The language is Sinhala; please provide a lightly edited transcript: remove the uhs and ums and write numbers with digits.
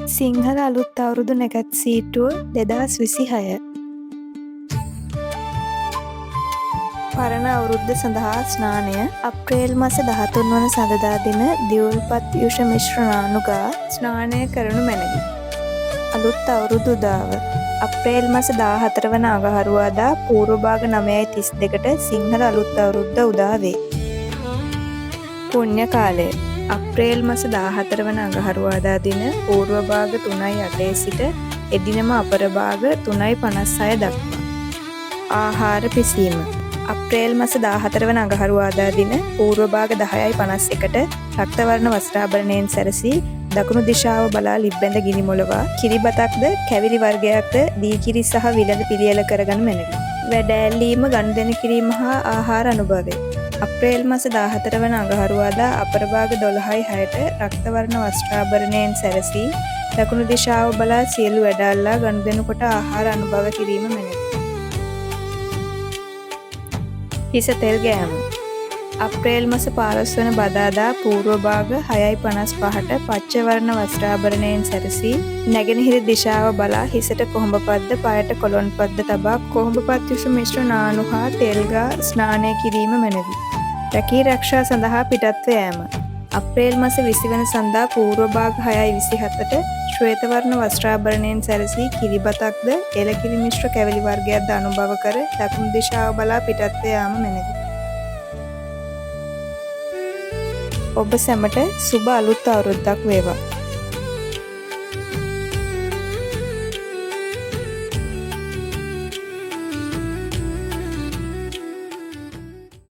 සිංහල අලුත් අවුරුදු නැකත් සීටුව 2026. පරණ අවුරුද්ද සඳහා ස්නානය අප්‍රේල් මස 13 වන සඳදා දින දියුල්පත් යුෂ මිශ්‍ර නානුගා ස්නානය කරනු මැනවි. අලුත් අවුරුදු උදාව අප්‍රේල් මස 14 වන අඟහරුවාදා පූර්ව භාග 9:32ට සිංහල අලුත් අවුරුද්ද උදා වේ. පුණ්‍ය කාලය අප්‍රේල් මස 14 වන අඟහරුවාදා දින පූර්ව භාග 3:08 සිට එදිනම අපර භාග 3:56 දක්වා. ආහාර පිසීම අප්‍රේල් මස 14 වන අඟහරුවාදා දින පූර්ව භාග 10:51ට රක්තවර්ණ වස්ත්‍රාභරණයෙන් සැරසී දකුණු දිශාව බලා ලිබ්බැඳ ගිනි මොළවා කිරිබතක්ද කැවිලි වර්ගයක්ද දීකිරි සහ විලඳ පිළියෙල කරගනු මැනවි. වැඩෑල්ලීම ගනුදෙනු කිරීම හා ආහාර අනුභවය අප්‍රේල් මස 14 වන අඟහරුවාදා අපරභාග 12:06ට රක්තවර්ණ වස්ත්‍රාභරණයෙන් සැරසී දකුණු දිශාව බලා සියලු වැඩල්ලා ගනුදෙනු කොට ආහාර අනුභව කිරීම මැනවි. හිස තෙල් ගෑම අප්‍රේල් මස 15 වන බදාදා පූර්ව භාග 6:55ට පච්ච වර්ණ වස්ත්‍රාභරණයෙන් සැරසී නැගෙනහිර දිශාව බලා හිසට කොහොඹපත්ද පයට කොළොන්පත්ද තබා කොහොඹපත් යුෂ මිශ්‍ර නානු හා තෙල් ගා ස්නානය කිරීම මැනවි. රැකී රක්ෂා සඳහා පිටත්ව යෑම අප්‍රේල් මස 20 වන සඳහා පූර්ව භාග 6:27ට ශ්වේත වර්ණ වස්ත්‍රාභරණයෙන් සැරසී කිරිබතක්ද එළකිරි මිශ්‍ර කැවිලි වර්ගයක්ද අනුභව කර දකුණු දිශාව බලා පිටත්ව යාම මැනවි. ඔබ සැමට සුබ අලුත් අවුරුද්දක් වේවා.